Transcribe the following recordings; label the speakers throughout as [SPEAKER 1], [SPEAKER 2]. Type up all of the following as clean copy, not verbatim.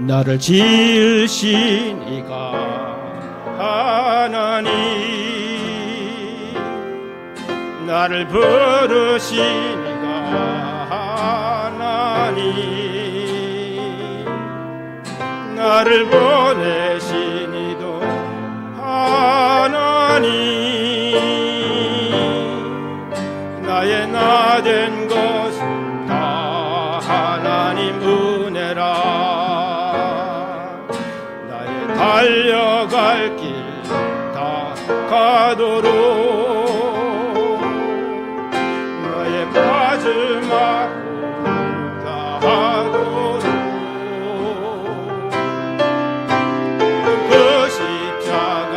[SPEAKER 1] 나를 지으신 이가 하나님, 나를 부르신 이가 하나님, 나를 보내신 이도 하나님, 나의 나 된 것은 다 하나님 은혜라. 나의 달려갈 길 다 가도록, 나의 마지막 다 하도록 그 십자가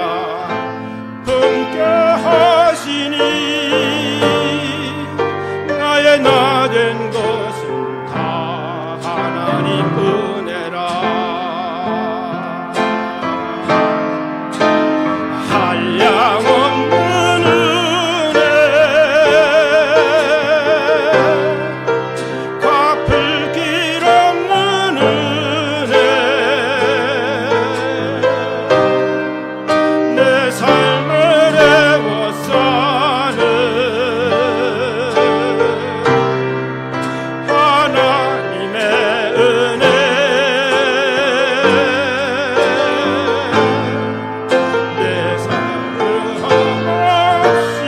[SPEAKER 1] 품게 하시니, 나의 나 된 것은 다 하나님 은혜라. 한량없는 은혜, 갚을 길 없는 은혜, 내 삶을 애워싸는 하나님의 은혜, 내 삶을 없이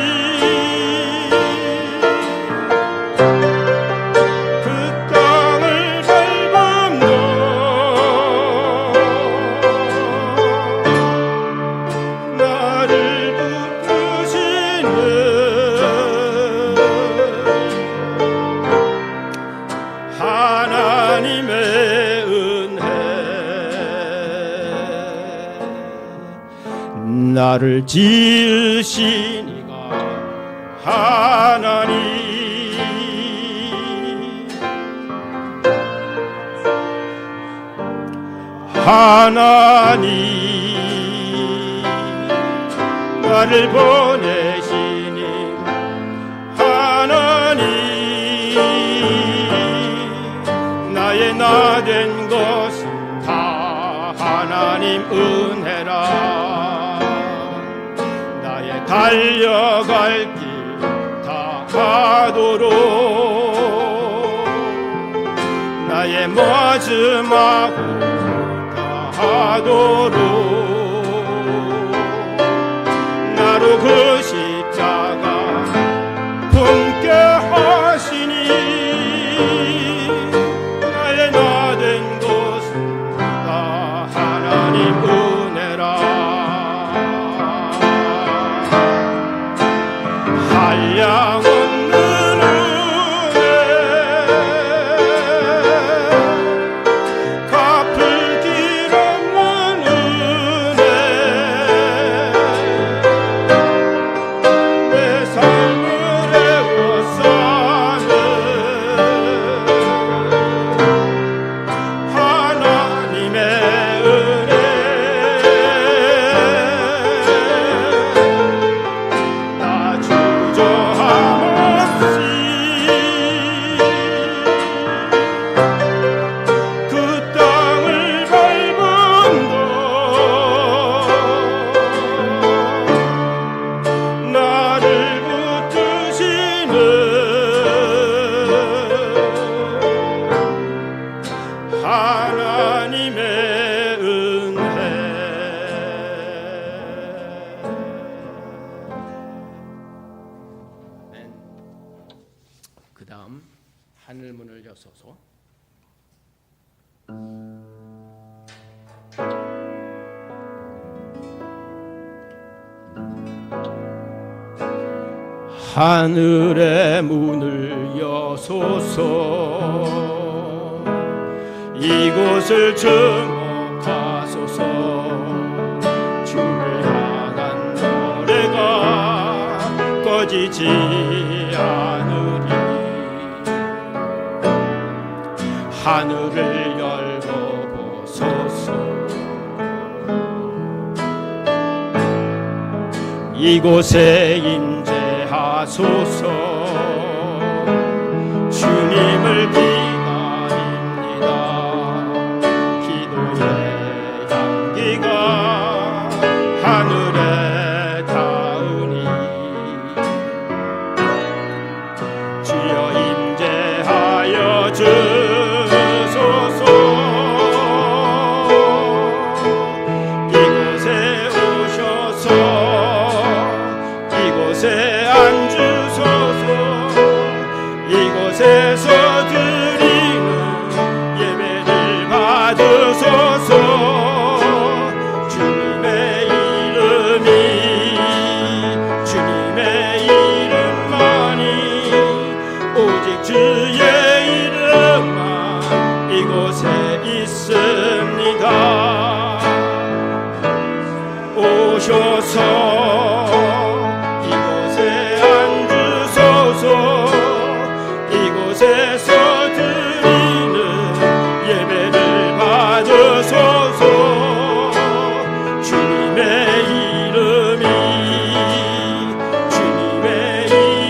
[SPEAKER 1] 그 땅을 밟음도 나를 붙드시는 하나님의 은혜, 나를 지으신 이가 하나님, 하나님, 나를 보내시니 하나님, 나의 나 된 것은 다 하나님 은혜라. 나의 달려갈 길 다 가도록, 나의 마지막 다 하도록 나로 그 십자가 품게 하시니, 나의 나 된 것은 다 하나님 은혜라. 한량없는 은혜, 갚을 길 없는 은혜, 내 삶을 애워싸는 하나님의 은혜, 나 주저함 없이 그 땅을 밟음도 나를 붙드시는 하나님의 은혜. 그 다음 하늘문을 여소서. 하늘의 문을 여소서, 이곳을 주목하소서. 주를 향한 노래가 꺼지지 않으리. 하늘을 열고 보소서, 이곳에 임재하소서. 주님을 기다립니다. 기도 있습니다. 오셔서 이곳에 앉으소서. 이곳에서 드리는 예배를 받으소서. 주님의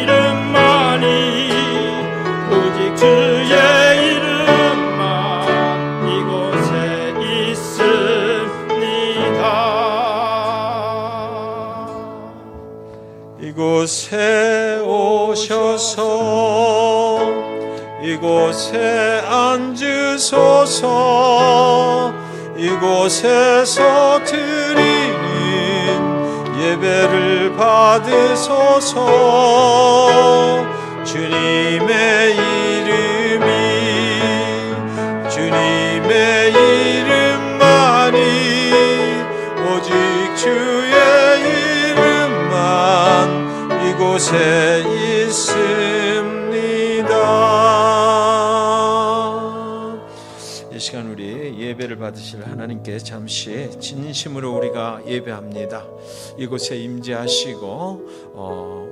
[SPEAKER 1] 이름만이 오직 주의 이름만 이곳에 있습니다.
[SPEAKER 2] 이곳에 오셔서 이곳에 앉으소서. 이곳에서 드리는 예배를 받으소서. 주님의 이름만이 오직 주의 이름만 이곳에 있습니다. 이 시간 우리 예배를 받으실 하나님께 잠시 진심으로 우리가 예배합니다. 이곳에 임재하시고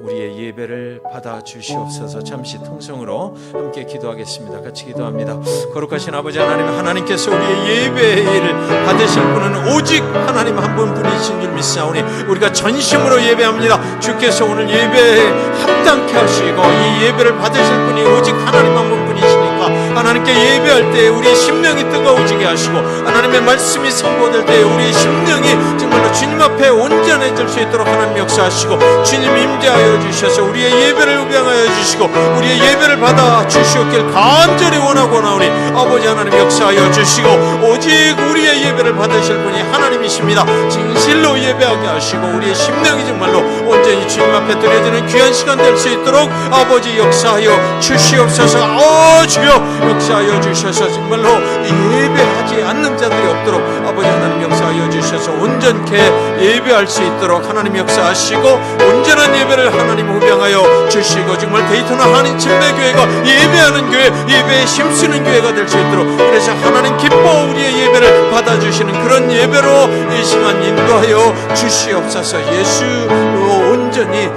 [SPEAKER 2] 우리의 예배를 받아 주시옵소서. 잠시 통성으로 함께 기도하겠습니다. 같이 기도합니다. 거룩하신 아버지 하나님, 하나님께서 우리의 예배를 받으실 분은 오직 하나님 한 분뿐이신 줄 믿사오니 우리가 전심으로 예배합니다. 주께서 오늘 예배에 합당케 하시고 이 예배를 받으실 분이 오직 하나님 한 분뿐이시니까 하나님께 예배할 때 우리의 심령이 뜨거워지게 하시고 하나님의 말씀이 선포될 때 우리의 심령이 정말로 주님 앞에 온전해질 수 있도록 하나님 역사하시고 주님 임재하여 주셔서 우리의 예배를 우병하여 주시고 우리의 예배를 받아 주시옵길 간절히 원하고 나오니 아버지 하나님 역사하여 주시고 오직 우리의 예배를 받으실 분이 하나님이십니다. 진실로 예배하게 하시고 우리의 심령이 정말로 온전히 주님 앞에 드려지는 귀한 시간 될 수 있도록 아버지 역사하여 주시옵소서. 주여 역사하여 주셔서 정말로 예배하지 않는 자들이 없도록 아버지 하나님 역사하여 주셔서 온전케 예배할 수 있도록 하나님 역사하시고 온전한 예배를 하나님 후병하여 주시고 정말 데이터나 한인 침례교회가 예배하는 교회, 예배에 힘쓰는 교회가 될 수 있도록 그래서 하나님 기뻐 우리의 예배를 받아주시는 그런 예배로 이 시간 인도하여 주시옵소서. 예수로 온전히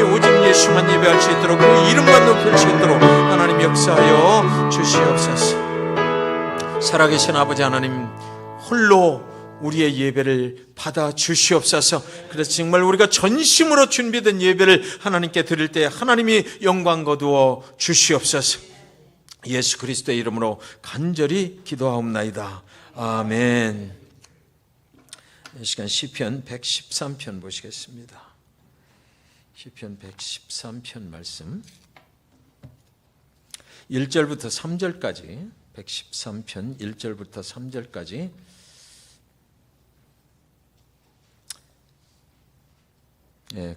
[SPEAKER 2] 오직 예수만 예배할 수 있도록 그 이름만 높일 수 있도록 하나님 역사하여 주시옵소서. 살아계신 아버지 하나님 홀로 우리의 예배를 받아 주시옵소서. 그래서 정말 우리가 전심으로 준비된 예배를 하나님께 드릴 때 하나님이 영광 거두어 주시옵소서. 예수 그리스도의 이름으로 간절히 기도하옵나이다. 아멘. 이 시간 시편 113편 보시겠습니다. 시편 113편 말씀 1절부터 3절까지 113편 1절부터 3절까지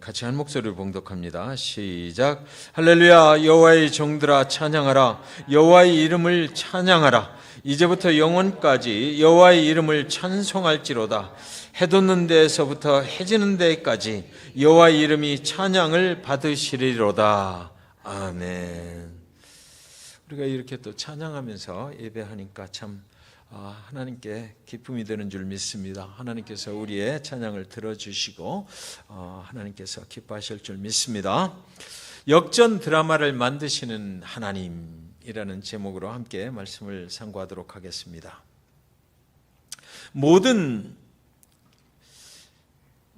[SPEAKER 2] 같이 한 목소리로 봉독합니다. 시작. 할렐루야. 여호와의 종들아 찬양하라. 여호와의 이름을 찬양하라. 이제부터 영원까지 여호와의 이름을 찬송할지로다. 해 돋는 데에서부터 해 지는 데까지 여호와의 이름이 찬양을 받으시리로다. 아멘. 우리가 이렇게 또 찬양하면서 예배하니까 참 하나님께 기쁨이 되는 줄 믿습니다. 하나님께서 우리의 찬양을 들어주시고 하나님께서 기뻐하실 줄 믿습니다. 역전 드라마를 만드시는 하나님이라는 제목으로 함께 말씀을 상고하도록 하겠습니다. 모든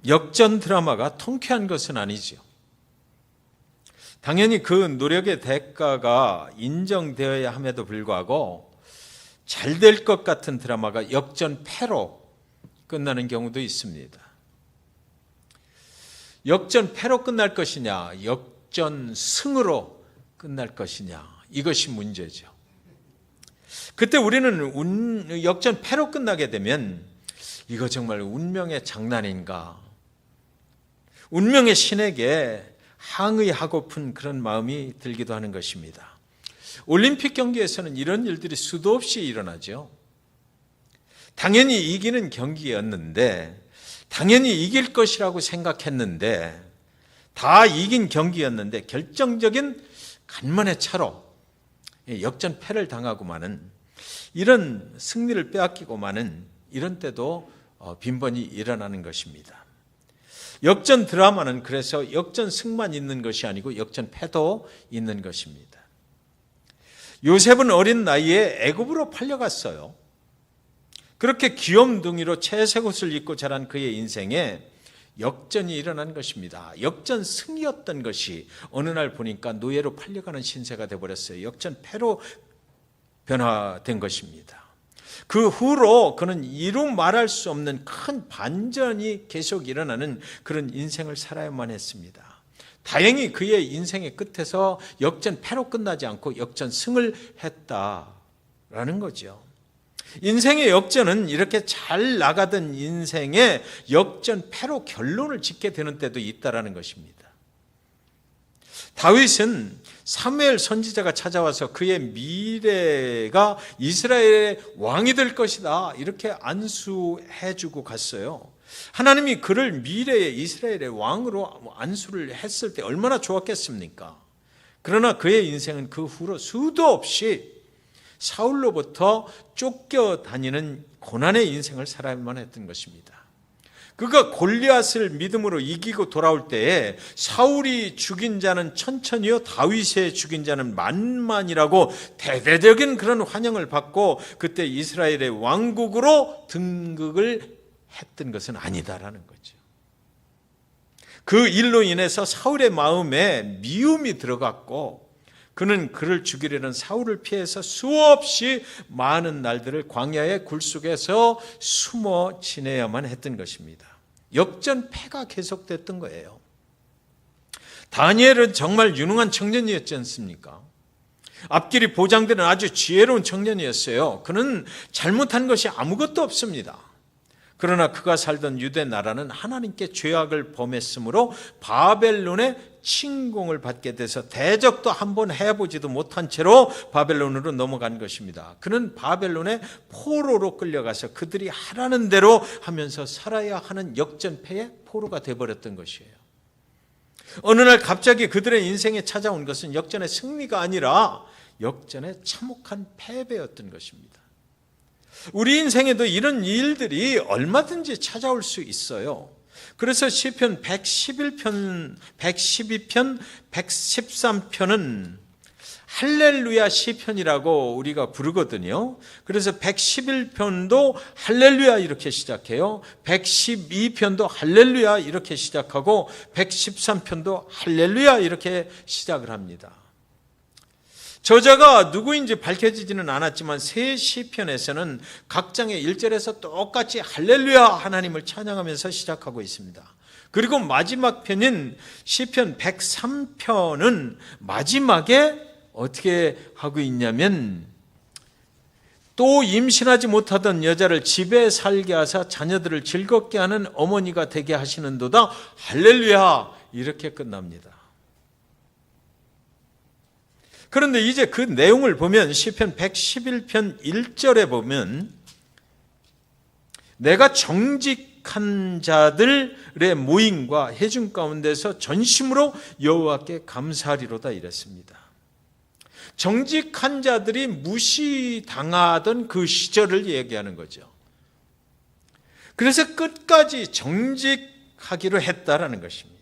[SPEAKER 2] 역전 드라마가 통쾌한 것은 아니죠. 당연히 그 노력의 대가가 인정되어야 함에도 불구하고 잘 될 것 같은 드라마가 역전패로 끝나는 경우도 있습니다. 역전패로 끝날 것이냐, 역전승으로 끝날 것이냐, 이것이 문제죠. 그때 우리는 역전패로 끝나게 되면 이거 정말 운명의 장난인가, 운명의 신에게 항의하고픈 그런 마음이 들기도 하는 것입니다. 올림픽 경기에서는 이런 일들이 수도 없이 일어나죠. 당연히 이기는 경기였는데, 당연히 이길 것이라고 생각했는데, 다 이긴 경기였는데 결정적인 간만의 차로 역전패를 당하고 마는 이런 승리를 빼앗기고 마는 이런 때도 빈번히 일어나는 것입니다. 역전 드라마는 그래서 역전승만 있는 것이 아니고 역전패도 있는 것입니다. 요셉은 어린 나이에 애굽으로 팔려갔어요. 그렇게 귀염둥이로 채색 옷을 입고 자란 그의 인생에 역전이 일어난 것입니다. 역전승이었던 것이 어느 날 보니까 노예로 팔려가는 신세가 되어버렸어요. 역전패로 변화된 것입니다. 그 후로 그는 이루 말할 수 없는 큰 반전이 계속 일어나는 그런 인생을 살아야만 했습니다. 다행히 그의 인생의 끝에서 역전패로 끝나지 않고 역전승을 했다라는 거죠. 인생의 역전은 이렇게 잘 나가던 인생의 역전패로 결론을 짓게 되는 때도 있다라는 것입니다. 다윗은 사무엘 선지자가 찾아와서 그의 미래가 이스라엘의 왕이 될 것이다 이렇게 안수해 주고 갔어요. 하나님이 그를 미래의 이스라엘의 왕으로 안수를 했을 때 얼마나 좋았겠습니까? 그러나 그의 인생은 그 후로 수도 없이 사울로부터 쫓겨다니는 고난의 인생을 살아야만 했던 것입니다. 그가 골리앗을 믿음으로 이기고 돌아올 때에 사울이 죽인 자는 천천히요 다윗의 죽인 자는 만만이라고 대대적인 그런 환영을 받고 그때 이스라엘의 왕국으로 등극을 했던 것은 아니다라는 거죠. 그 일로 인해서 사울의 마음에 미움이 들어갔고 그는 그를 죽이려는 사울을 피해서 수없이 많은 날들을 광야의 굴 속에서 숨어 지내야만 했던 것입니다. 역전패가 계속됐던 거예요. 다니엘은 정말 유능한 청년이었지 않습니까? 앞길이 보장되는 아주 지혜로운 청년이었어요. 그는 잘못한 것이 아무것도 없습니다. 그러나 그가 살던 유대 나라는 하나님께 죄악을 범했으므로 바벨론의 침공을 받게 돼서 대적도 한번 해보지도 못한 채로 바벨론으로 넘어간 것입니다. 그는 바벨론의 포로로 끌려가서 그들이 하라는 대로 하면서 살아야 하는 역전패의 포로가 되어버렸던 것이에요. 어느 날 갑자기 그들의 인생에 찾아온 것은 역전의 승리가 아니라 역전의 참혹한 패배였던 것입니다. 우리 인생에도 이런 일들이 얼마든지 찾아올 수 있어요. 그래서 시편 111편, 112편, 113편은 할렐루야 시편이라고 우리가 부르거든요. 그래서 111편도 할렐루야 이렇게 시작해요. 112편도 할렐루야 이렇게 시작하고 113편도 할렐루야 이렇게 시작을 합니다. 저자가 누구인지 밝혀지지는 않았지만 세 시편에서는 각 장의 1절에서 똑같이 할렐루야 하나님을 찬양하면서 시작하고 있습니다. 그리고 마지막 편인 시편 103편은 마지막에 어떻게 하고 있냐면 또 임신하지 못하던 여자를 집에 살게 하사 자녀들을 즐겁게 하는 어머니가 되게 하시는도다 할렐루야 이렇게 끝납니다. 그런데 이제 그 내용을 보면 시편 111편 1절에 보면 내가 정직한 자들의 모임과 회중 가운데서 전심으로 여호와께 감사하리로다 이랬습니다. 정직한 자들이 무시당하던 그 시절을 얘기하는 거죠. 그래서 끝까지 정직하기로 했다라는 것입니다.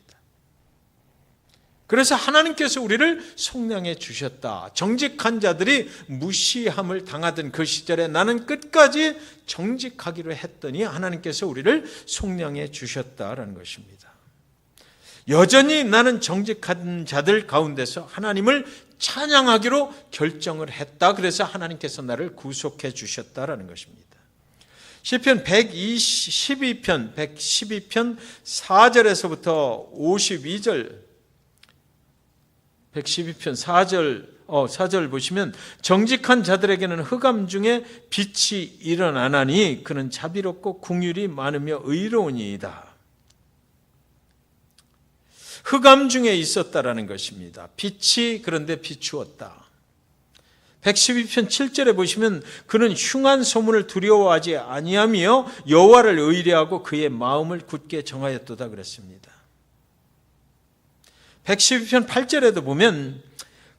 [SPEAKER 2] 그래서 하나님께서 우리를 속량해 주셨다. 정직한 자들이 무시함을 당하던 그 시절에 나는 끝까지 정직하기로 했더니 하나님께서 우리를 속량해 주셨다라는 것입니다. 여전히 나는 정직한 자들 가운데서 하나님을 찬양하기로 결정을 했다. 그래서 하나님께서 나를 구속해 주셨다라는 것입니다. 시편 112편 4절에서부터 52절 112편 4절 보시면 정직한 자들에게는 흑암 중에 빛이 일어나나니 그는 자비롭고 긍휼이 많으며 의로우니이다. 흑암 중에 있었다라는 것입니다. 빛이 그런데 비추었다. 112편 7절에 보시면 그는 흉한 소문을 두려워하지 아니하며 여호와를 의뢰하고 그의 마음을 굳게 정하였도다 그랬습니다. 112편 8절에도 보면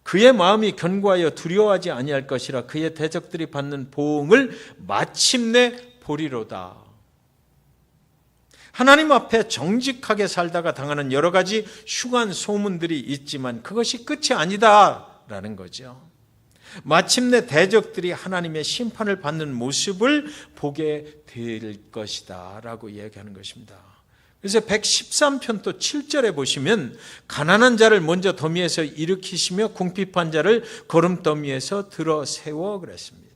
[SPEAKER 2] 그의 마음이 견고하여 두려워하지 아니할 것이라 그의 대적들이 받는 보응을 마침내 보리로다. 하나님 앞에 정직하게 살다가 당하는 여러 가지 흉한 소문들이 있지만 그것이 끝이 아니다라는 거죠. 마침내 대적들이 하나님의 심판을 받는 모습을 보게 될 것이다 라고 이야기하는 것입니다. 그래서 113편 또 7절에 보시면 가난한 자를 먼저 더미에서 일으키시며 궁핍한 자를 거름더미에서 들어 세워 그랬습니다.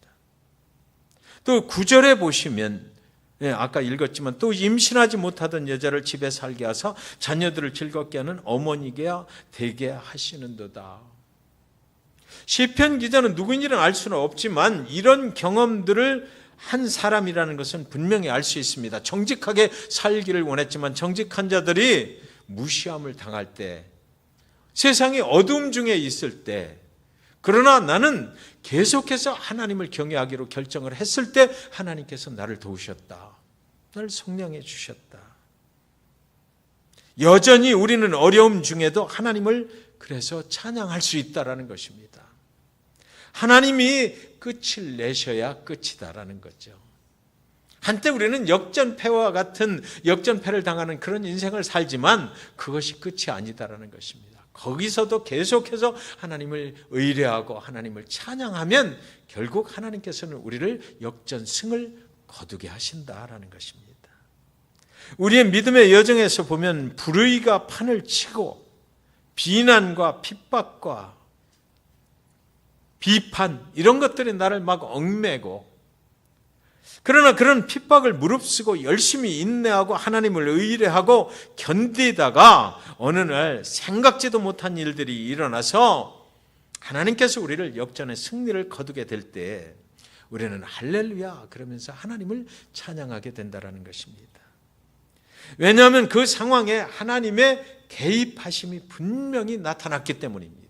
[SPEAKER 2] 또 9절에 보시면 아까 읽었지만 또 임신하지 못하던 여자를 집에 살게 하사 자녀들을 즐겁게 하는 어머니가 되게 하시는도다. 시편 기자는 누구인지는 알 수는 없지만 이런 경험들을 한 사람이라는 것은 분명히 알 수 있습니다. 정직하게 살기를 원했지만 정직한 자들이 무시함을 당할 때, 세상이 어두움 중에 있을 때, 그러나 나는 계속해서 하나님을 경외하기로 결정을 했을 때 하나님께서 나를 도우셨다. 나를 성령해 주셨다. 여전히 우리는 어려움 중에도 하나님을 그래서 찬양할 수 있다라는 것입니다. 하나님이 끝을 내셔야 끝이다라는 거죠. 한때 우리는 역전패와 같은 역전패를 당하는 그런 인생을 살지만 그것이 끝이 아니다라는 것입니다. 거기서도 계속해서 하나님을 의뢰하고 하나님을 찬양하면 결국 하나님께서는 우리를 역전승을 거두게 하신다라는 것입니다. 우리의 믿음의 여정에서 보면 불의가 판을 치고 비난과 핍박과 비판 이런 것들이 나를 막 얽매고, 그러나 그런 핍박을 무릅쓰고 열심히 인내하고 하나님을 의뢰하고 견디다가 어느 날 생각지도 못한 일들이 일어나서 하나님께서 우리를 역전의 승리를 거두게 될 때 우리는 할렐루야 그러면서 하나님을 찬양하게 된다는 것입니다. 왜냐하면 그 상황에 하나님의 개입하심이 분명히 나타났기 때문입니다.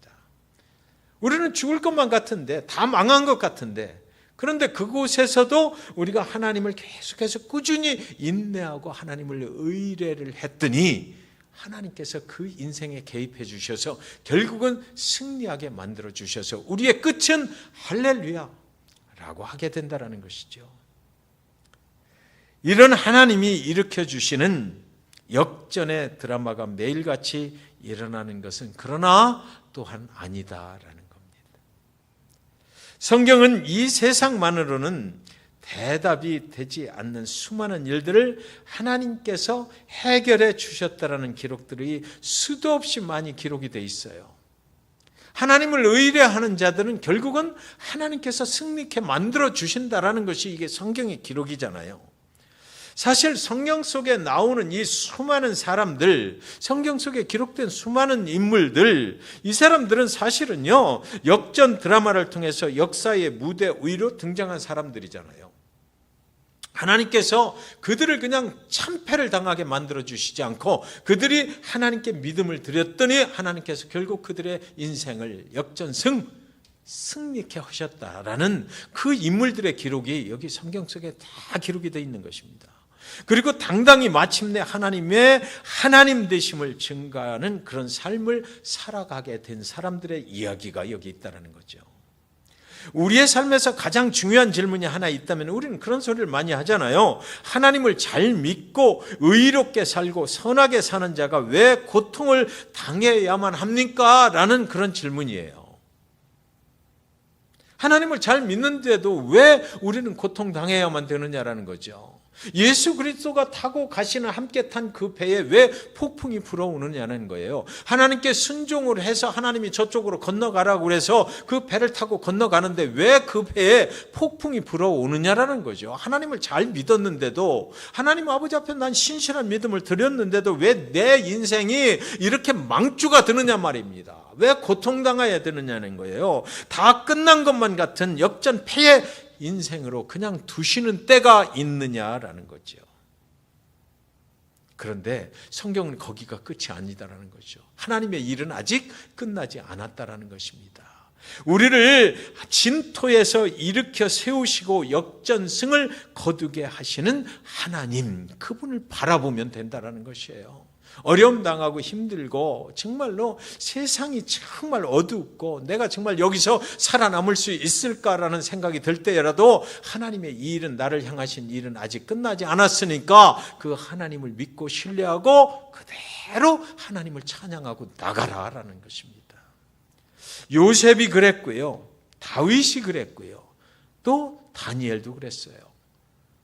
[SPEAKER 2] 우리는 죽을 것만 같은데, 다 망한 것 같은데, 그런데 그곳에서도 우리가 하나님을 계속해서 꾸준히 인내하고 하나님을 의뢰를 했더니 하나님께서 그 인생에 개입해 주셔서 결국은 승리하게 만들어 주셔서 우리의 끝은 할렐루야라고 하게 된다는 것이죠. 이런 하나님이 일으켜 주시는 역전의 드라마가 매일같이 일어나는 것은 그러나 또한 아니다라는 겁니다. 성경은 이 세상만으로는 대답이 되지 않는 수많은 일들을 하나님께서 해결해 주셨다라는 기록들이 수도 없이 많이 기록이 돼 있어요. 하나님을 의뢰하는 자들은 결국은 하나님께서 승리케 만들어 주신다라는 것이 이게 성경의 기록이잖아요. 사실 성경 속에 나오는 이 수많은 사람들, 성경 속에 기록된 수많은 인물들, 이 사람들은 사실은요, 역전 드라마를 통해서 역사의 무대 위로 등장한 사람들이잖아요. 하나님께서 그들을 그냥 참패를 당하게 만들어 주시지 않고 그들이 하나님께 믿음을 드렸더니 하나님께서 결국 그들의 인생을 역전승 승리케 하셨다라는 그 인물들의 기록이 여기 성경 속에 다 기록이 되어 있는 것입니다. 그리고 당당히 마침내 하나님의 하나님 되심을 증가하는 그런 삶을 살아가게 된 사람들의 이야기가 여기 있다는 거죠. 우리의 삶에서 가장 중요한 질문이 하나 있다면 우리는 그런 소리를 많이 하잖아요. 하나님을 잘 믿고 의롭게 살고 선하게 사는 자가 왜 고통을 당해야만 합니까? 라는 그런 질문이에요. 하나님을 잘 믿는데도 왜 우리는 고통당해야만 되느냐라는 거죠. 예수 그리스도가 타고 가시는 함께 탄 그 배에 왜 폭풍이 불어오느냐는 거예요. 하나님께 순종을 해서 하나님이 저쪽으로 건너가라고 그래서 그 배를 타고 건너가는데 왜 그 배에 폭풍이 불어오느냐라는 거죠. 하나님을 잘 믿었는데도, 하나님 아버지 앞에 난 신실한 믿음을 드렸는데도 왜 내 인생이 이렇게 망주가 되느냐 말입니다. 왜 고통당해야 되느냐는 거예요. 다 끝난 것만 같은 역전패의 인생으로 그냥 두시는 때가 있느냐라는 거죠. 그런데 성경은 거기가 끝이 아니다라는 거죠. 하나님의 일은 아직 끝나지 않았다라는 것입니다. 우리를 진토에서 일으켜 세우시고 역전승을 거두게 하시는 하나님, 그분을 바라보면 된다라는 것이에요. 어려움 당하고 힘들고 정말로 세상이 정말 어둡고 내가 정말 여기서 살아남을 수 있을까라는 생각이 들 때라도 하나님의 이 일은, 나를 향하신 일은 아직 끝나지 않았으니까 그 하나님을 믿고 신뢰하고 그대로 하나님을 찬양하고 나가라라는 것입니다. 요셉이 그랬고요, 다윗이 그랬고요, 또 다니엘도 그랬어요.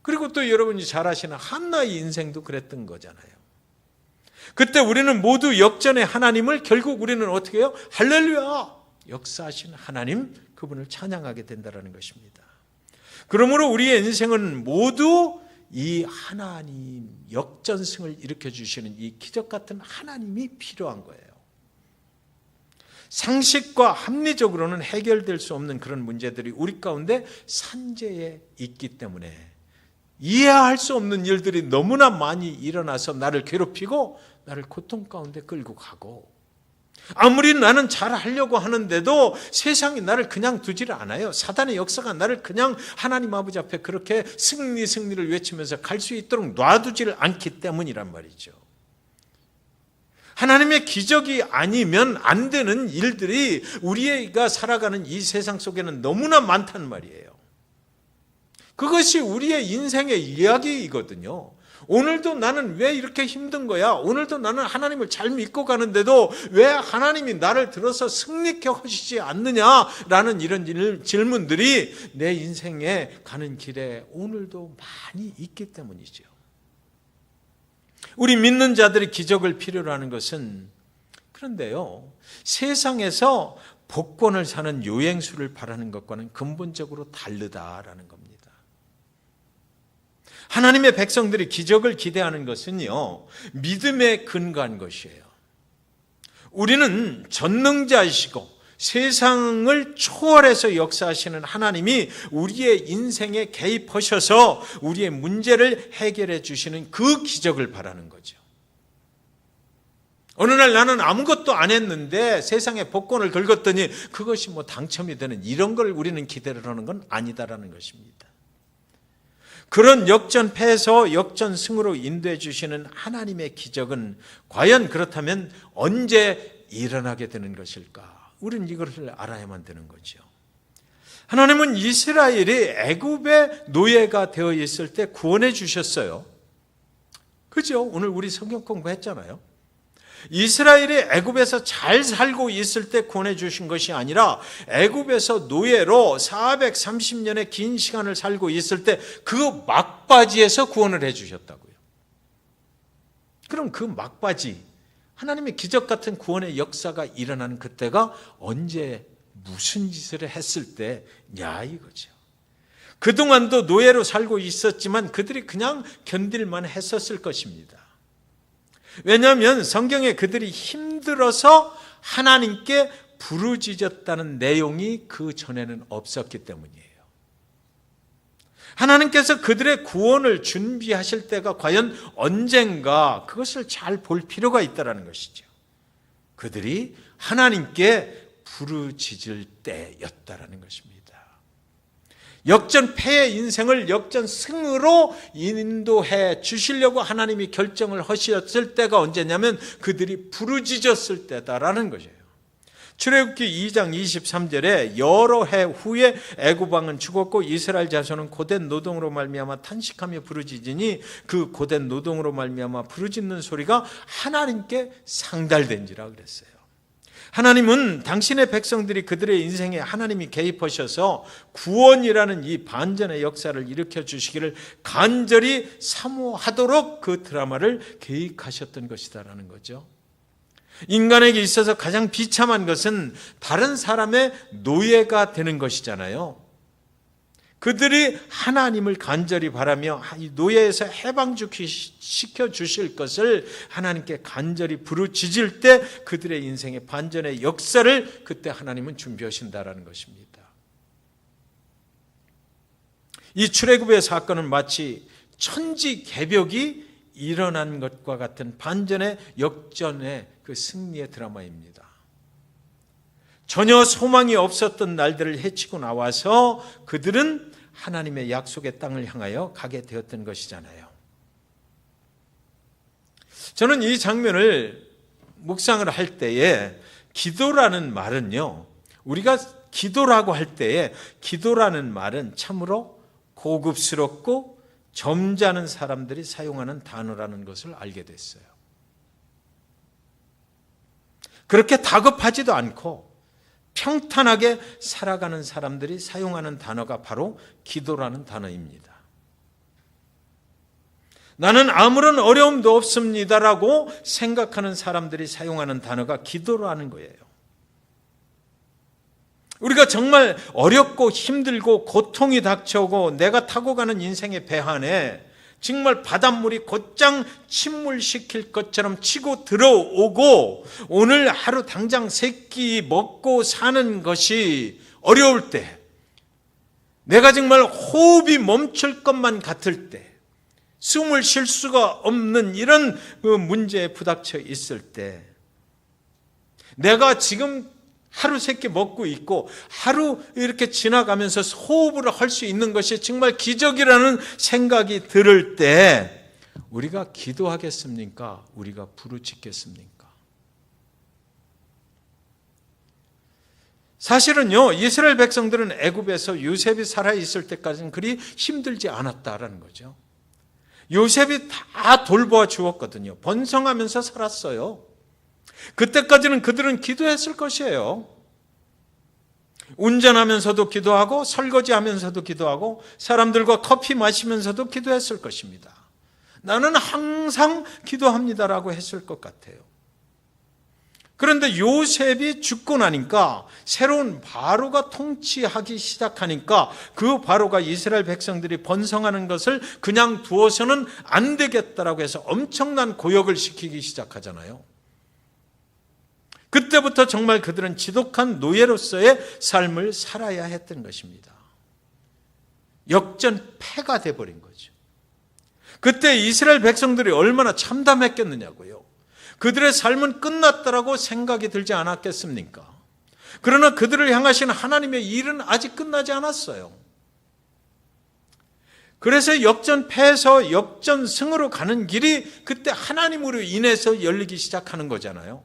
[SPEAKER 2] 그리고 또 여러분이 잘 아시는 한나의 인생도 그랬던 거잖아요. 그때 우리는 모두 역전의 하나님을 결국 우리는 어떻게 해요? 할렐루야! 역사하신 하나님, 그분을 찬양하게 된다는 것입니다. 그러므로 우리의 인생은 모두 이 하나님 역전승을 일으켜주시는 이 기적 같은 하나님이 필요한 거예요. 상식과 합리적으로는 해결될 수 없는 그런 문제들이 우리 가운데 산재에 있기 때문에 이해할 수 없는 일들이 너무나 많이 일어나서 나를 괴롭히고 나를 고통 가운데 끌고 가고, 아무리 나는 잘하려고 하는데도 세상이 나를 그냥 두지를 않아요. 사단의 역사가 나를 그냥 하나님 아버지 앞에 그렇게 승리를 외치면서 갈 수 있도록 놔두지를 않기 때문이란 말이죠. 하나님의 기적이 아니면 안 되는 일들이 우리가 살아가는 이 세상 속에는 너무나 많단 말이에요. 그것이 우리의 인생의 이야기이거든요. 오늘도 나는 왜 이렇게 힘든 거야? 오늘도 나는 하나님을 잘 믿고 가는데도 왜 하나님이 나를 들어서 승리케 하시지 않느냐라는 이런 질문들이 내 인생에 가는 길에 오늘도 많이 있기 때문이죠. 우리 믿는 자들이 기적을 필요로 하는 것은, 그런데요, 세상에서 복권을 사는 요행수를 바라는 것과는 근본적으로 다르다라는 겁니다. 하나님의 백성들이 기적을 기대하는 것은요, 믿음에 근거한 것이에요. 우리는 전능자이시고 세상을 초월해서 역사하시는 하나님이 우리의 인생에 개입하셔서 우리의 문제를 해결해 주시는 그 기적을 바라는 거죠. 어느 날 나는 아무것도 안 했는데 세상에 복권을 긁었더니 그것이 뭐 당첨이 되는, 이런 걸 우리는 기대를 하는 건 아니다라는 것입니다. 그런 역전패에서 역전승으로 인도해 주시는 하나님의 기적은 과연 그렇다면 언제 일어나게 되는 것일까? 우리는 이것을 알아야만 되는 거죠. 하나님은 이스라엘이 애굽의 노예가 되어 있을 때 구원해 주셨어요. 그죠? 오늘 우리 성경 공부했잖아요. 이스라엘이 애굽에서 잘 살고 있을 때 구원해 주신 것이 아니라 애굽에서 노예로 430년의 긴 시간을 살고 있을 때 그 막바지에서 구원을 해 주셨다고요. 그럼 그 막바지, 하나님의 기적 같은 구원의 역사가 일어나는 그때가 언제, 무슨 짓을 했을 때냐 이거죠. 그동안도 노예로 살고 있었지만 그들이 그냥 견딜만 했었을 것입니다. 왜냐하면 성경에 그들이 힘들어서 하나님께 부르짖었다는 내용이 그 전에는 없었기 때문이에요. 하나님께서 그들의 구원을 준비하실 때가 과연 언젠가, 그것을 잘 볼 필요가 있다는 것이죠. 그들이 하나님께 부르짖을 때였다라는 것입니다. 역전패의 인생을 역전승으로 인도해 주시려고 하나님이 결정을 하셨을 때가 언제냐면 그들이 부르짖었을 때다라는 것이에요. 출애굽기 2장 23절에 여러 해 후에 애굽 왕은 죽었고 이스라엘 자손은 고된 노동으로 말미암아 탄식하며 부르짖으니 그 고된 노동으로 말미암아 부르짖는 소리가 하나님께 상달된지라 그랬어요. 하나님은 당신의 백성들이 그들의 인생에 하나님이 개입하셔서 구원이라는 이 반전의 역사를 일으켜 주시기를 간절히 사모하도록 그 드라마를 계획하셨던 것이다라는 거죠. 인간에게 있어서 가장 비참한 것은 다른 사람의 노예가 되는 것이잖아요. 그들이 하나님을 간절히 바라며 이 노예에서 해방시켜 주실 것을 하나님께 간절히 부르짖을 때 그들의 인생의 반전의 역사를 그때 하나님은 준비하신다라는 것입니다. 이 출애굽의 사건은 마치 천지개벽이 일어난 것과 같은 반전의 역전의 그 승리의 드라마입니다. 전혀 소망이 없었던 날들을 헤치고 나와서 그들은 하나님의 약속의 땅을 향하여 가게 되었던 것이잖아요. 저는 이 장면을 묵상을 할 때에 기도라는 말은요, 우리가 기도라고 할 때에 기도라는 말은 참으로 고급스럽고 점잖은 사람들이 사용하는 단어라는 것을 알게 됐어요. 그렇게 다급하지도 않고 평탄하게 살아가는 사람들이 사용하는 단어가 바로 기도라는 단어입니다. 나는 아무런 어려움도 없습니다라고 생각하는 사람들이 사용하는 단어가 기도라는 거예요. 우리가 정말 어렵고 힘들고 고통이 닥쳐오고 내가 타고 가는 인생의 배 안에 정말 바닷물이 곧장 침몰시킬 것처럼 치고 들어오고 오늘 하루 당장 세 끼 먹고 사는 것이 어려울 때, 내가 정말 호흡이 멈출 것만 같을 때, 숨을 쉴 수가 없는 이런 문제에 부닥쳐 있을 때, 내가 지금 하루 세 끼 먹고 있고 하루 이렇게 지나가면서 호흡을 할 수 있는 것이 정말 기적이라는 생각이 들을 때 우리가 기도하겠습니까? 우리가 부르짖겠습니까? 사실은요, 이스라엘 백성들은 애굽에서 요셉이 살아있을 때까지는 그리 힘들지 않았다라는 거죠. 요셉이 다 돌보아 주었거든요. 번성하면서 살았어요. 그때까지는 그들은 기도했을 것이에요. 운전하면서도 기도하고 설거지하면서도 기도하고 사람들과 커피 마시면서도 기도했을 것입니다. 나는 항상 기도합니다라고 했을 것 같아요. 그런데 요셉이 죽고 나니까 새로운 바로가 통치하기 시작하니까 그 바로가 이스라엘 백성들이 번성하는 것을 그냥 두어서는 안 되겠다라고 해서 엄청난 고역을 시키기 시작하잖아요. 그때부터 정말 그들은 지독한 노예로서의 삶을 살아야 했던 것입니다. 역전패가 돼버린 거죠. 그때 이스라엘 백성들이 얼마나 참담했겠느냐고요. 그들의 삶은 끝났다라고 생각이 들지 않았겠습니까? 그러나 그들을 향하신 하나님의 일은 아직 끝나지 않았어요. 그래서 역전패에서 역전승으로 가는 길이 그때 하나님으로 인해서 열리기 시작하는 거잖아요.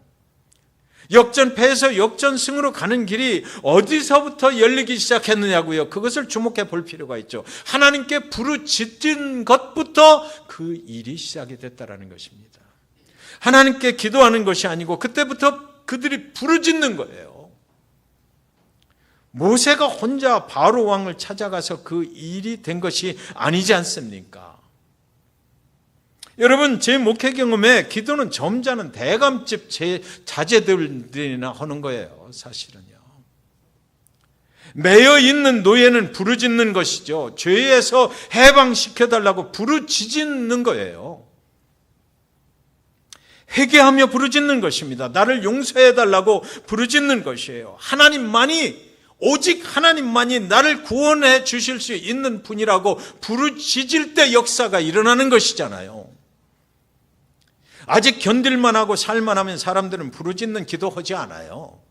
[SPEAKER 2] 역전패에서 역전승으로 가는 길이 어디서부터 열리기 시작했느냐고요. 그것을 주목해 볼 필요가 있죠. 하나님께 부르짖은 것부터 그 일이 시작이 됐다라는 것입니다. 하나님께 기도하는 것이 아니고 그때부터 그들이 부르짖는 거예요. 모세가 혼자 바로 왕을 찾아가서 그 일이 된 것이 아니지 않습니까? 여러분, 제 목회 경험에 기도는 점잖은 대감집 자제들이나 하는 거예요. 사실은요. 매여 있는 노예는 부르짖는 것이죠. 죄에서 해방시켜달라고 부르짖는 거예요. 회개하며 부르짖는 것입니다. 나를 용서해달라고 부르짖는 것이에요. 오직 하나님만이 나를 구원해 주실 수 있는 분이라고 부르짖을 때 역사가 일어나는 것이잖아요. 아직 견딜만 하고 살만 하면 사람들은 부르짖는 기도하지 않아요.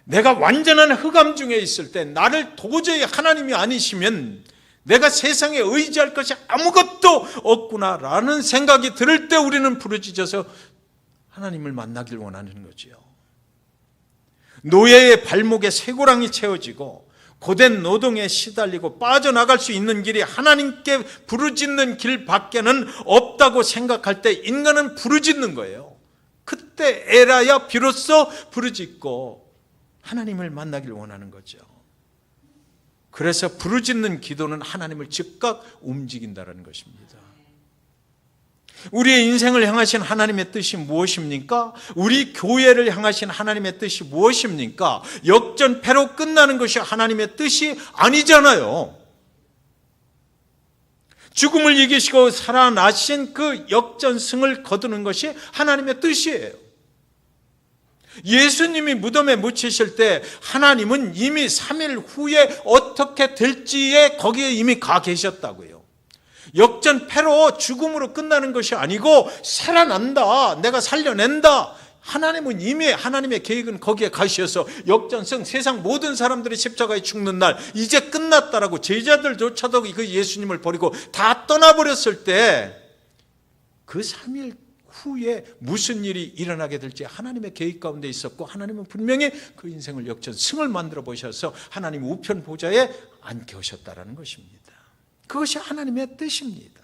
[SPEAKER 2] 내가 완전한 흑암 중에 있을 때 나를 도저히 하나님이 아니시면 내가 세상에 의지할 것이 아무것도 없구나라는 생각이 들을 때 우리는 부르짖어서 하나님을 만나길 원하는 거지요. 노예의 발목에 쇠고랑이 채워지고 고된 노동에 시달리고 빠져나갈 수 있는 길이 하나님께 부르짖는 길밖에는 없다고 생각할 때 인간은 부르짖는 거예요. 그때 에라야 비로소 부르짖고 하나님을 만나길 원하는 거죠. 그래서 부르짖는 기도는 하나님을 즉각 움직인다는 것입니다. 우리의 인생을 향하신 하나님의 뜻이 무엇입니까? 우리 교회를 향하신 하나님의 뜻이 무엇입니까? 역전패로 끝나는 것이 하나님의 뜻이 아니잖아요. 죽음을 이기시고 살아나신 그 역전승을 거두는 것이 하나님의 뜻이에요. 예수님이 무덤에 묻히실 때 하나님은 이미 3일 후에 어떻게 될지에 거기에 이미 가 계셨다고요. 역전패로 죽음으로 끝나는 것이 아니고 살아난다, 내가 살려낸다. 하나님은 이미 하나님의 계획은 거기에 가셔서 역전승, 세상 모든 사람들이 십자가에 죽는 날 이제 끝났다라고 제자들조차도 그 예수님을 버리고 다 떠나버렸을 때 그 3일 후에 무슨 일이 일어나게 될지 하나님의 계획 가운데 있었고, 하나님은 분명히 그 인생을 역전승을 만들어 보셔서 하나님 우편 보좌에 앉게 하셨다라는 것입니다. 그것이 하나님의 뜻입니다.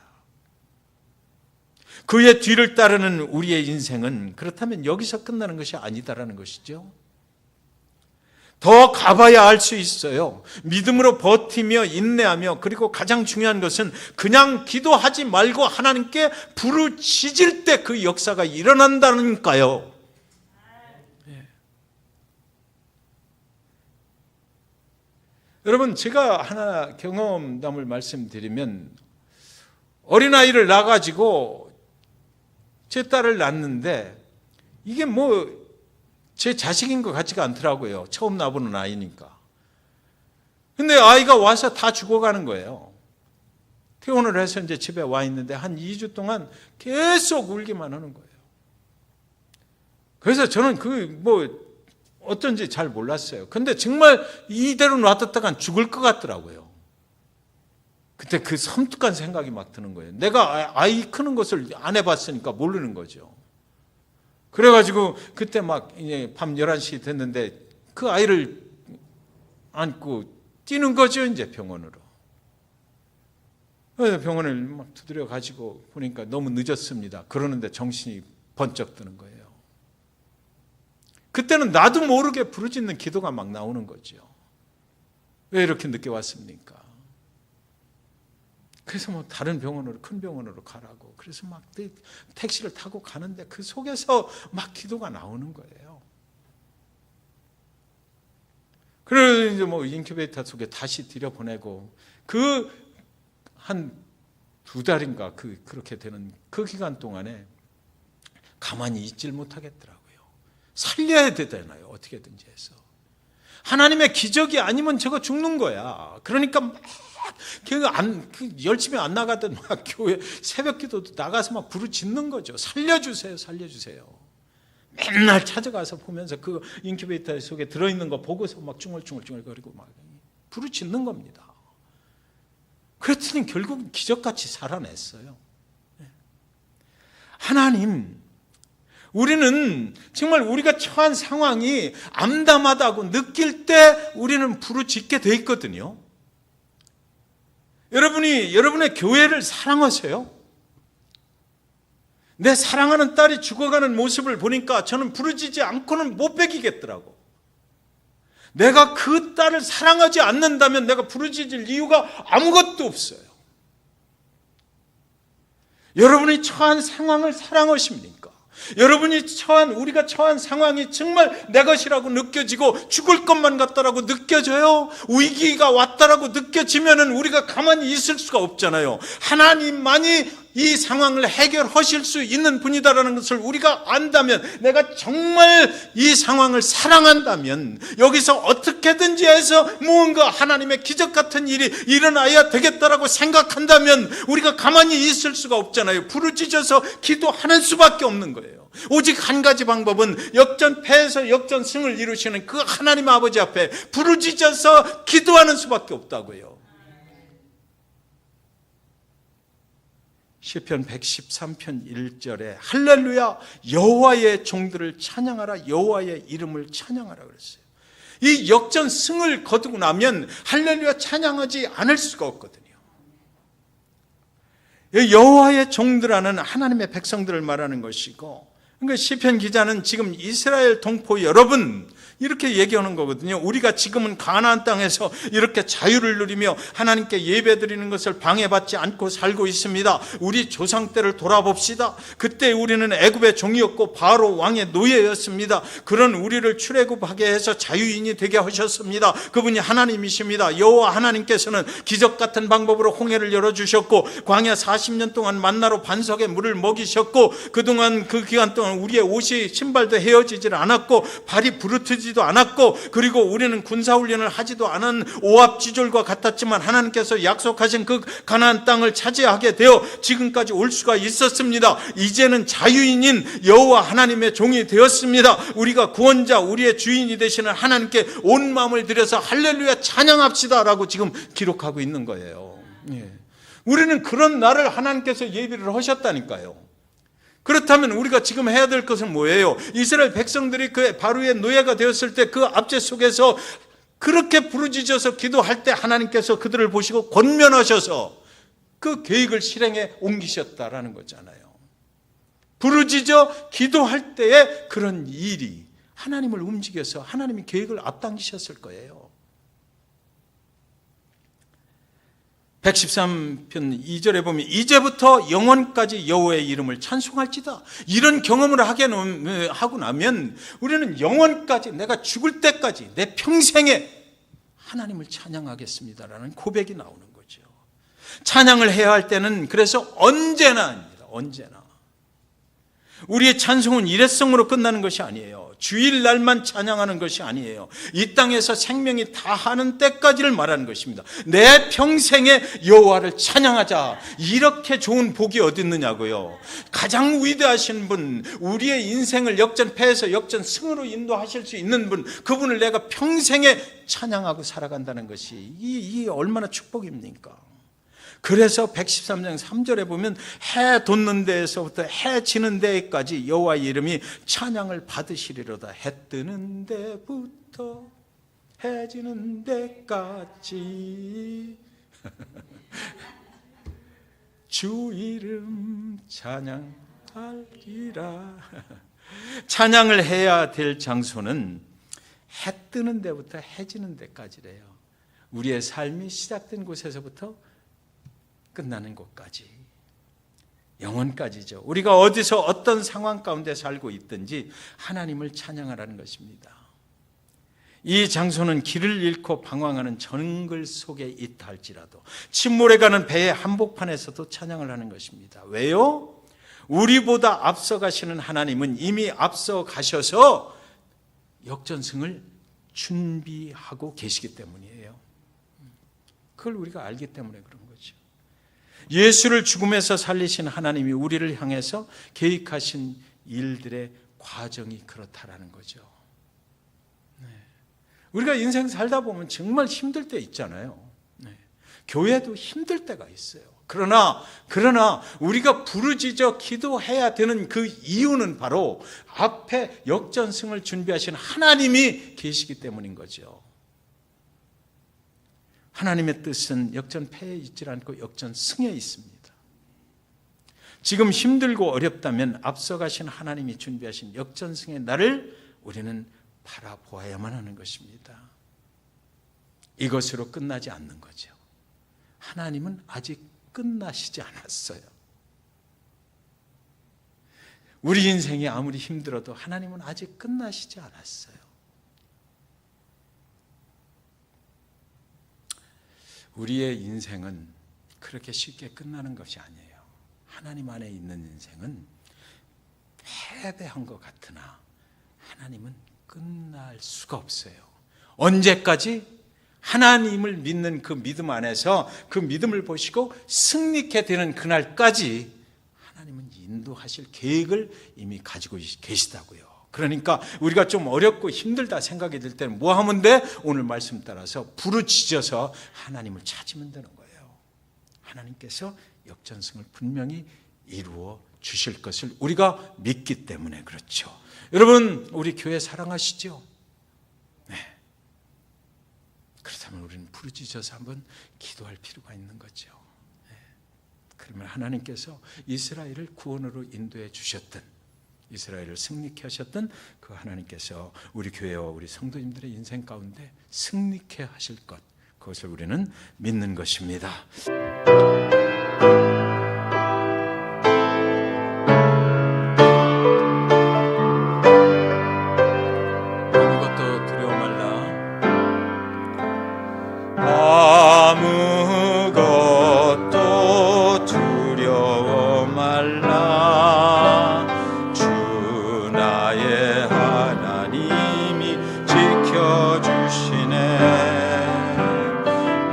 [SPEAKER 2] 그의 뒤를 따르는 우리의 인생은 그렇다면 여기서 끝나는 것이 아니다라는 것이죠. 더 가봐야 알 수 있어요. 믿음으로 버티며 인내하며, 그리고 가장 중요한 것은 그냥 기도하지 말고 하나님께 부르짖을 때 그 역사가 일어난다니까요. 예. 여러분, 제가 하나 경험담을 말씀드리면, 어린아이를 낳아가지고 제 딸을 낳는데 이게 제 자식인 것 같지가 않더라고요. 처음 낳아보는 아이니까. 근데 아이가 와서 다 죽어가는 거예요. 퇴원을 해서 이제 집에 와 있는데 한 2주 동안 계속 울기만 하는 거예요. 그래서 저는 어떤지 잘 몰랐어요. 근데 정말 이대로 놔뒀다간 죽을 것 같더라고요. 그때 그 섬뜩한 생각이 막 드는 거예요. 내가 아이 크는 것을 안 해봤으니까 모르는 거죠. 그래가지고 그때 막 이제 밤 11시 됐는데 그 아이를 안고 뛰는 거죠, 이제 병원으로. 그래서 병원을 막 두드려 가지고 보니까 너무 늦었습니다. 그러는데 정신이 번쩍 드는 거예요. 그때는 나도 모르게 부르짖는 기도가 막 나오는 거죠. 왜 이렇게 늦게 왔습니까? 그래서 다른 병원으로, 큰 병원으로 가라고. 그래서 막 택시를 타고 가는데 그 속에서 막 기도가 나오는 거예요. 그래서 이제 인큐베이터 속에 다시 들여보내고, 한 2달인가 그렇게 되는 그 기간 동안에 가만히 있질 못하겠더라고요. 살려야 되잖아요, 어떻게든지 해서. 하나님의 기적이 아니면 저거 죽는 거야. 그러니까 열심히 안 나가던 막 교회 새벽 기도도 나가서 막 부르짖는 거죠. 살려주세요, 살려주세요. 맨날 찾아가서 보면서 그 인큐베이터 속에 들어있는 거 보고서 막 중얼중얼거리고 막 부르짖는 겁니다. 그랬더니 결국 기적같이 살아냈어요. 하나님, 우리는 정말 우리가 처한 상황이 암담하다고 느낄 때 우리는 부르짖게 돼 있거든요. 여러분의 교회를 사랑하세요? 내 사랑하는 딸이 죽어가는 모습을 보니까 저는 부르짖지 않고는 못 베기겠더라고. 내가 그 딸을 사랑하지 않는다면 내가 부르짖을 이유가 아무것도 없어요. 여러분이 처한 상황을 사랑하십니까? 우리가 처한 상황이 정말 내 것이라고 느껴지고 죽을 것만 같다라고 느껴져요. 위기가 왔다라고 느껴지면은 우리가 가만히 있을 수가 없잖아요. 하나님만이 이 상황을 해결하실 수 있는 분이다라는 것을 우리가 안다면, 내가 정말 이 상황을 사랑한다면 여기서 어떻게든지 해서 무언가 하나님의 기적 같은 일이 일어나야 되겠다라고 생각한다면 우리가 가만히 있을 수가 없잖아요. 부르짖어서 기도하는 수밖에 없는 거예요. 오직 한 가지 방법은 역전패에서 역전승을 이루시는 그 하나님 아버지 앞에 부르짖어서 기도하는 수밖에 없다고요. 시편 113편 1절에 할렐루야, 여호와의 종들을 찬양하라, 여호와의 이름을 찬양하라 그랬어요. 이 역전승을 거두고 나면 할렐루야 찬양하지 않을 수가 없거든요. 여호와의 종들하는 하나님의 백성들을 말하는 것이고, 그러니까 시편 기자는 지금 이스라엘 동포 여러분 이렇게 얘기하는 거거든요. 우리가 지금은 가나안 땅에서 이렇게 자유를 누리며 하나님께 예배드리는 것을 방해받지 않고 살고 있습니다. 우리 조상 때를 돌아봅시다. 그때 우리는 애굽의 종이었고 바로 왕의 노예였습니다. 그런 우리를 출애굽하게 해서 자유인이 되게 하셨습니다. 그분이 하나님이십니다. 여호와 하나님께서는 기적 같은 방법으로 홍해를 열어주셨고, 광야 40년 동안 만나로 반석에 물을 먹이셨고, 그동안 그 기간 동안 우리의 옷이 신발도 헤어지질 않았고 발이 부르트지도 않았고, 그리고 우리는 군사훈련을 하지도 않은 오합지졸과 같았지만 하나님께서 약속하신 그 가나안 땅을 차지하게 되어 지금까지 올 수가 있었습니다. 이제는 자유인인 여호와 하나님의 종이 되었습니다. 우리가 구원자, 우리의 주인이 되시는 하나님께 온 마음을 들여서 할렐루야 찬양합시다 라고 지금 기록하고 있는 거예요. 우리는 그런 날을 하나님께서 예비를 하셨다니까요. 그렇다면 우리가 지금 해야 될 것은 뭐예요? 이스라엘 백성들이 그 바로의 노예가 되었을 때 그 압제 속에서 그렇게 부르짖어서 기도할 때 하나님께서 그들을 보시고 권면하셔서 그 계획을 실행에 옮기셨다라는 거잖아요. 부르짖어 기도할 때에 그런 일이 하나님을 움직여서 하나님이 계획을 앞당기셨을 거예요. 113편 2절에 보면 이제부터 영원까지 여호와의 이름을 찬송할지다. 이런 경험을 하고 나면 우리는 영원까지, 내가 죽을 때까지 내 평생에 하나님을 찬양하겠습니다라는 고백이 나오는 거죠. 찬양을 해야 할 때는 그래서 언제나입니다. 언제나. 우리의 찬송은 일회성으로 끝나는 것이 아니에요. 주일날만 찬양하는 것이 아니에요. 이 땅에서 생명이 다하는 때까지를 말하는 것입니다. 내 평생에 여호와를 찬양하자. 이렇게 좋은 복이 어디 있느냐고요. 가장 위대하신 분, 우리의 인생을 역전패해서 역전승으로 인도하실 수 있는 분, 그분을 내가 평생에 찬양하고 살아간다는 것이 이 얼마나 축복입니까? 그래서 113장 3절에 보면 해 돋는 데에서부터 해 지는 데까지 여호와의 이름이 찬양을 받으시리로다. 해 뜨는 데부터 해 지는 데까지 주 이름 찬양하리라. 찬양을 해야 될 장소는 해 뜨는 데부터 해 지는 데까지래요. 우리의 삶이 시작된 곳에서부터 끝나는 곳까지, 영원까지죠. 우리가 어디서 어떤 상황 가운데 살고 있든지 하나님을 찬양하라는 것입니다. 이 장소는 길을 잃고 방황하는 정글 속에 있다 할지라도, 침몰해가는 배의 한복판에서도 찬양을 하는 것입니다. 왜요? 우리보다 앞서가시는 하나님은 이미 앞서가셔서 역전승을 준비하고 계시기 때문이에요. 그걸 우리가 알기 때문에 그런 거죠. 예수를 죽음에서 살리신 하나님이 우리를 향해서 계획하신 일들의 과정이 그렇다라는 거죠. 네. 우리가 인생 살다 보면 정말 힘들 때 있잖아요. 네. 교회도 힘들 때가 있어요. 그러나 우리가 부르짖어 기도해야 되는 그 이유는 바로 앞에 역전승을 준비하신 하나님이 계시기 때문인 거죠. 하나님의 뜻은 역전패에 있지 않고 역전승에 있습니다. 지금 힘들고 어렵다면 앞서가신 하나님이 준비하신 역전승의 날을 우리는 바라보아야만 하는 것입니다. 이것으로 끝나지 않는 거죠. 하나님은 아직 끝나시지 않았어요. 우리 인생이 아무리 힘들어도 하나님은 아직 끝나시지 않았어요. 우리의 인생은 그렇게 쉽게 끝나는 것이 아니에요. 하나님 안에 있는 인생은 패배한 것 같으나 하나님은 끝날 수가 없어요. 언제까지? 하나님을 믿는 그 믿음 안에서 그 믿음을 보시고 승리케 되는 그날까지 하나님은 인도하실 계획을 이미 가지고 계시다고요. 그러니까 우리가 좀 어렵고 힘들다 생각이 들 때는 뭐 하면 돼? 오늘 말씀 따라서 부르짖어서 하나님을 찾으면 되는 거예요. 하나님께서 역전승을 분명히 이루어 주실 것을 우리가 믿기 때문에 그렇죠. 여러분, 우리 교회 사랑하시죠? 네. 그렇다면 우리는 부르짖어서 한번 기도할 필요가 있는 거죠. 네. 그러면 하나님께서 이스라엘을 구원으로 인도해 주셨던, 이스라엘을 승리케 하셨던 그 하나님께서 우리 교회와 우리 성도님들의 인생 가운데 승리케 하실 것, 그것을 우리는 믿는 것입니다. 아무것도 두려워 말라. 아무것도 두려워 말라.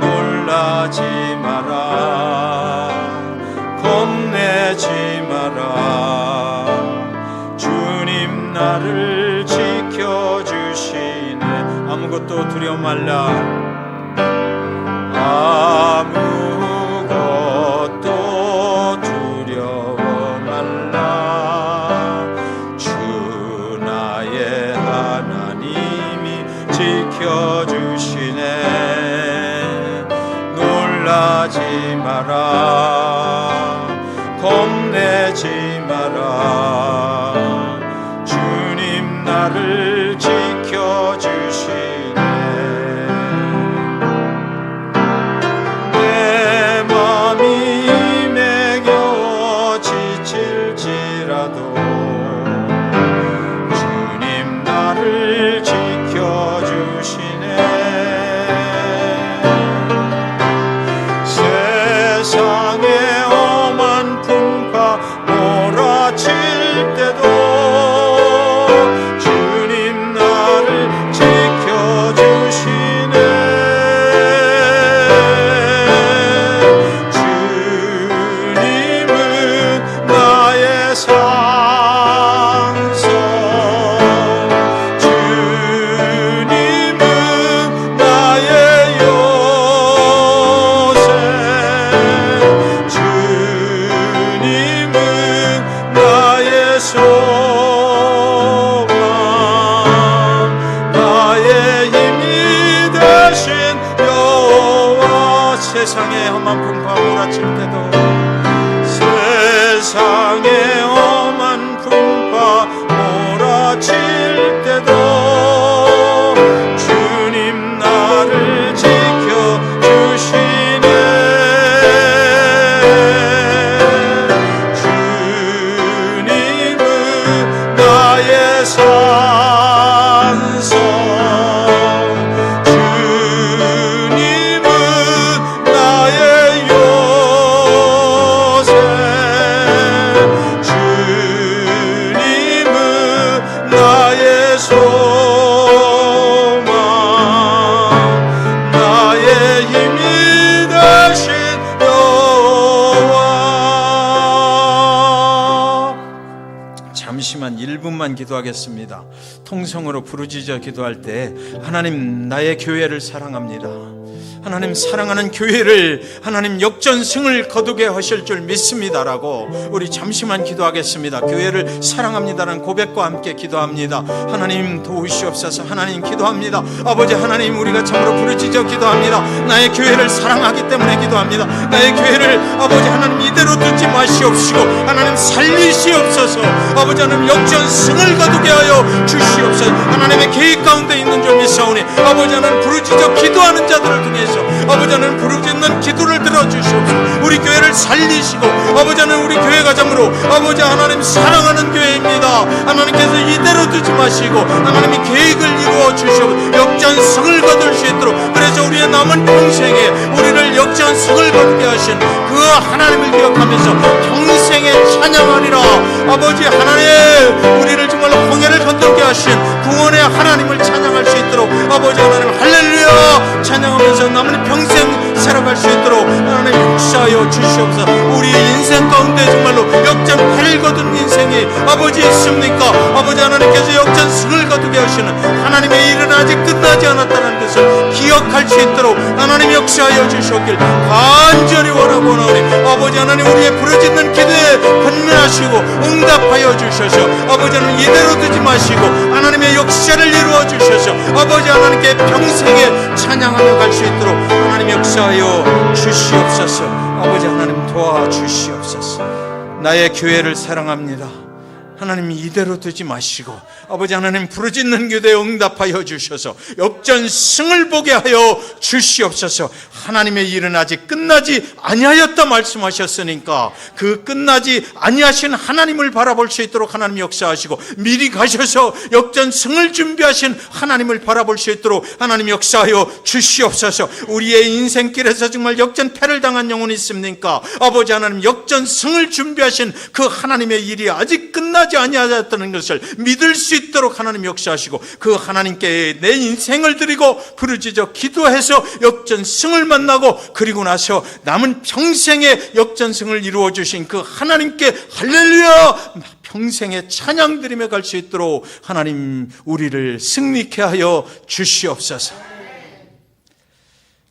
[SPEAKER 2] 놀라지 마라, 겁내지 마라. 주님 나를 지켜주시네. 아무것도 두려워 말라. 아무것도 두려워 말라. 두려워하지 마라. 겁내지 마라. 주님 나를 지켜주시네. 내 맘이 매겨 지칠지라도 주님 나를 지켜주시네. 세상의 엄한 풍파 몰아칠 때도 주님 나를 지켜주시네. 주님은 나의 산성, 주님은 나의 요새, 주님은 나의 소망, 나의 힘이 되신 여호와. 세상의 험한 풍파 몰아칠 때도, 세상의 험한 풍파 몰아칠 때도 주님 나를 지켜주시네. 주님은 나의 산성, 주님은 나의 요새, 주님은 나의 소망, 나의 힘이 되신 여호와. 잠시만 1분만 기도하겠습니다. 통성으로 부르짖어 기도할 때 하나님 나의 교회를 사랑합니다. 하나님 사랑하는 교회를 하나님 역전승을 거두게 하실 줄 믿습니다라고 우리 잠시만 기도하겠습니다. 교회를 사랑합니다라는 고백과 함께 기도합니다. 하나님 도우시옵소서. 하나님 기도합니다. 아버지 하나님 우리가 참으로 부르짖어 기도합니다. 나의 교회를 사랑하기 때문에 기도합니다. 나의 교회를 아버지 하나님 이대로 두지 마시옵시고 하나님 살리시옵소서. 아버지 하나님 역전승을 거두게 하여 주시옵소서. 하나님의 계획 가운데 있는 줄 믿사오니 아버지 하나님 부르짖어 기도하는 자들을 통해서 아버지 하나님 부르짖는 기도를 들어주시옵소서. 우리 교회를 살리시고 아버지 하나님 우리 교회가 참으로 아버지 하나님 사랑하는 교회입니다. 하나님께서 이대로 두지 마시고 하나님의 계획을 이루어 주시옵소서. 역전승을 거둘 수 있도록, 그래서 우리의 남은 평생에 우리를 역전승을 거두게 하신 그 하나님을 기억하면서 평생에 찬양하리라. 아버지 하나님 우리를 정말 홍해를 건너게 하신 구원의 하나님을 찬양할 수 있도록 아버지 하나님 할렐루야 찬양하면서 남은 평생 살아갈 수 있도록 하나님 역사하여 주시옵소서. 우리의 인생 가운데 정말로 역전패를 거둔 인생이 아버지 있습니까? 아버지 하나님께서 역전승을 거두게 하시는 하나님의 일은 아직 끝나지 않았다는 것을 기억할 수 있도록 하나님 역사하여 주시옵길 간절히 원하고 나오니 아버지 하나님 우리의 부르짖는 기도에 권면하시고 응답하여 주셔서 아버지 하나님 이대로 두지 마시고 하나님의 역사를 이루어 주셔서 아버지 하나님께 평생에 찬양하며 갈 수 있도록 하나님 역사하여 주시옵소서. 아버지 하나님 도와주시옵소서. 나의 교회를 사랑합니다. 하나님 이대로 두지 마시고 아버지 하나님 부르짖는 기도에 응답하여 주셔서 역전승을 보게 하여 주시옵소서. 하나님의 일은 아직 끝나지 아니하였다 말씀하셨으니까 그 끝나지 아니하신 하나님을 바라볼 수 있도록 하나님 역사하시고 미리 가셔서 역전승을 준비하신 하나님을 바라볼 수 있도록 하나님 역사하여 주시옵소서. 우리의 인생길에서 정말 역전패를 당한 영혼이 있습니까? 아버지 하나님 역전승을 준비하신 그 하나님의 일이 아직 끝나지 아니하였다는 것을 믿을 수 있도록 하나님 역사하시고 그 하나님께 내 인생을 드리고 부르짖어 기도해서 역전승을 만나고 그리고 나서 남은 평생의 역전승을 이루어 주신 그 하나님께 할렐루야 평생의 찬양 드리며 갈 수 있도록 하나님 우리를 승리케 하여 주시옵소서.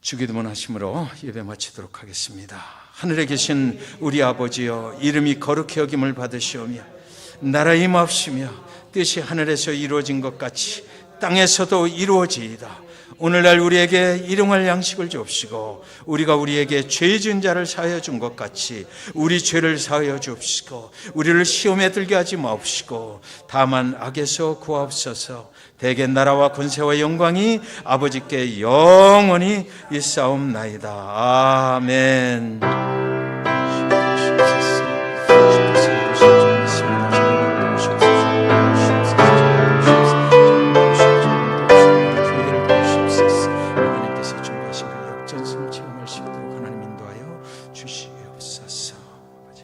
[SPEAKER 2] 주기도문 하심으로 예배 마치도록 하겠습니다. 하늘에 계신 우리 아버지여, 이름이 거룩히 여김을 받으시오며 나라 임하옵시며 뜻이 하늘에서 이루어진 것 같이 땅에서도 이루어지이다. 오늘날 우리에게 일용할 양식을 주옵시고 우리가 우리에게 죄 지은 자를 사하여 준 것 같이 우리 죄를 사하여 주옵시고 우리를 시험에 들게 하지 마옵시고 다만 악에서 구하옵소서. 대개 나라와 권세와 영광이 아버지께 영원히 있사옵나이다. 아멘.